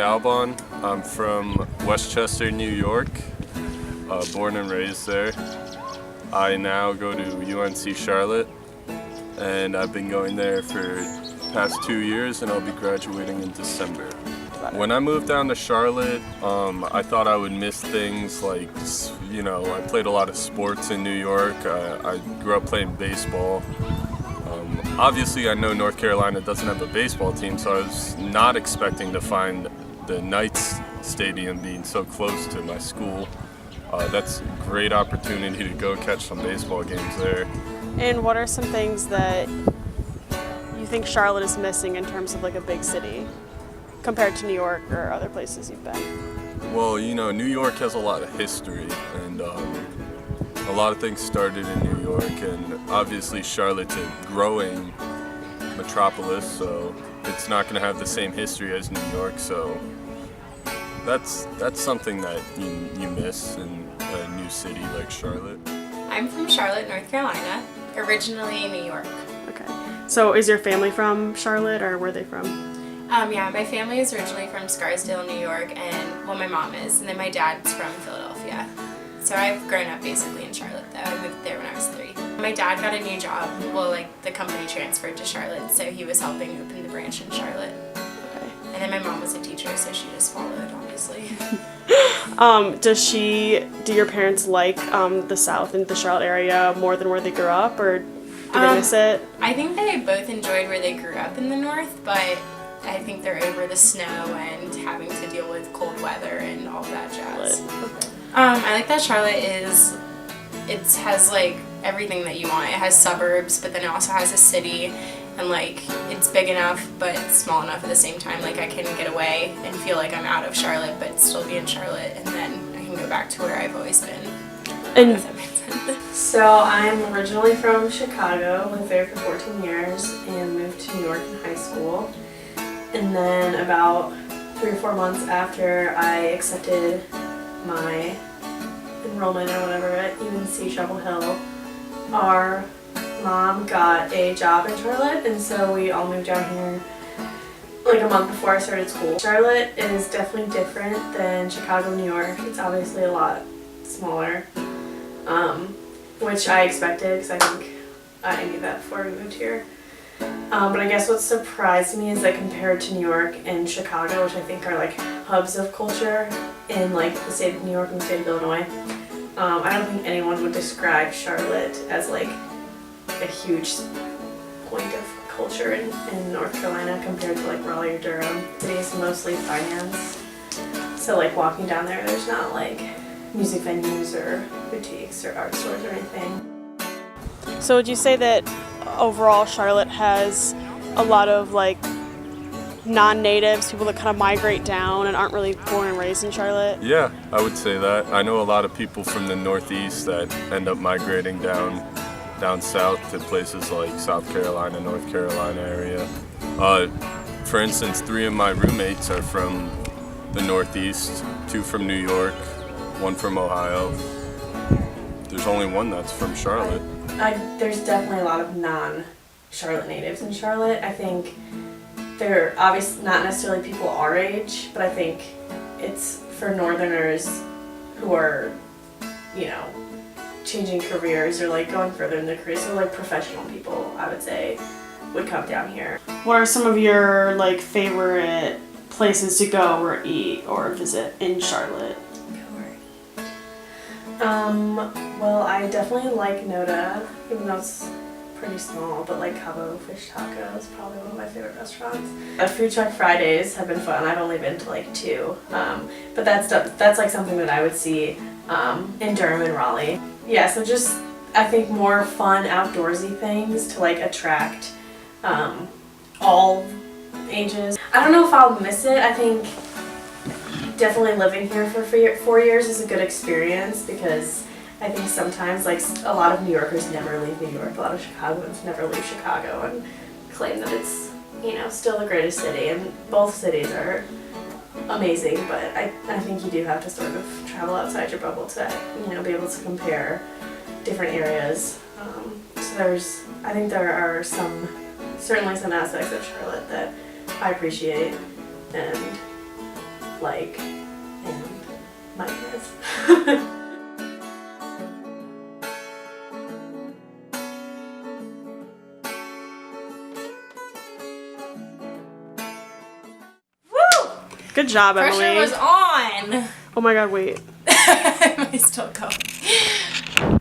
Dalbon. I'm from Westchester, New York, born and raised there. I now go to UNC Charlotte, and I've been going there for the past 2 years, and I'll be graduating in December. When I moved down to Charlotte, I thought I would miss things like, I played a lot of sports in New York. I grew up playing baseball. Obviously, I know North Carolina doesn't have a baseball team, so I was not expecting to find the Knights Stadium being so close to my school. That's a great opportunity to go catch some baseball games there. And what are some things that you think Charlotte is missing in terms of like a big city compared to New York or other places you've been? Well, New York has a lot of history, and a lot of things started in New York, and obviously Charlotte's a growing metropolis, so it's not going to have the same history as New York, so that's something that you miss in a new city like Charlotte. I'm from Charlotte, North Carolina, originally New York. Okay. So is your family from Charlotte, or where are they from? Yeah, my family is originally from Scarsdale, New York, and my mom is, and then my dad's from Philadelphia. So I've grown up basically in Charlotte, though. I moved there when I was 3. My dad got a new job. Well, the company transferred to Charlotte, so he was helping open the branch in Charlotte. Okay. And then my mom was a teacher, so she just followed, obviously. Do your parents like the South and the Charlotte area more than where they grew up, or do they miss it? I think they both enjoyed where they grew up in the North, but I think they're over the snow and having to deal with cold weather and all that jazz. Okay. I like that Charlotte has everything that you want. It has suburbs, but then it also has a city, and it's big enough but small enough at the same time. I can get away and feel like I'm out of Charlotte but still be in Charlotte, and then I can go back to where I've always been. And If that makes sense. So I'm originally from Chicago, lived there for 14 years, and moved to New York in high school. And then about 3 or 4 months after I accepted my enrollment or whatever at UNC Chapel Hill, our mom got a job in Charlotte, and so we all moved down here a month before I started school. Charlotte is definitely different than Chicago, New York. It's obviously a lot smaller, which I expected because I think I knew that before we moved here. But I guess what surprised me is that compared to New York and Chicago, which I think are hubs of culture in the state of New York and the state of Illinois, I don't think anyone would describe Charlotte as a huge point of culture in North Carolina compared to Raleigh or Durham. The city is mostly finance, so walking down there's not music venues or boutiques or art stores or anything. so would you say that overall Charlotte has a lot of non-natives, people that kind of migrate down and aren't really born and raised in Charlotte? Yeah, I would say that. I know a lot of people from the Northeast that end up migrating down south to places like South Carolina, North Carolina area. For instance, 3 of my roommates are from the Northeast, 2 from New York, 1 from Ohio. There's only 1 that's from Charlotte. There's definitely a lot of non-Charlotte natives in Charlotte. I think they're obviously not necessarily people our age, but I think it's for Northerners who are, changing careers or going further in their careers. So professional people, I would say, would come down here. What are some of your favorite places to go or eat or visit in Charlotte? Well, I definitely like Noda, even though it's pretty small, but Cabo Fish Taco is probably one of my favorite restaurants. Food Truck Fridays have been fun. I've only been to 2, but that's something that I would see in Durham and Raleigh. Yeah, so just I think more fun outdoorsy things to attract all ages. I don't know if I'll miss it. I think definitely living here for 4 years is a good experience because I think sometimes a lot of New Yorkers never leave New York. A lot of Chicagoans never leave Chicago and claim that it's still the greatest city, and both cities are amazing, but I think you do have to sort of travel outside your bubble to be able to compare different areas. So I think there are certainly some aspects of Charlotte that I appreciate, and like and Mike is. Woo! Good job, Pressure Emily. was on. Oh my god, wait. Am I still going?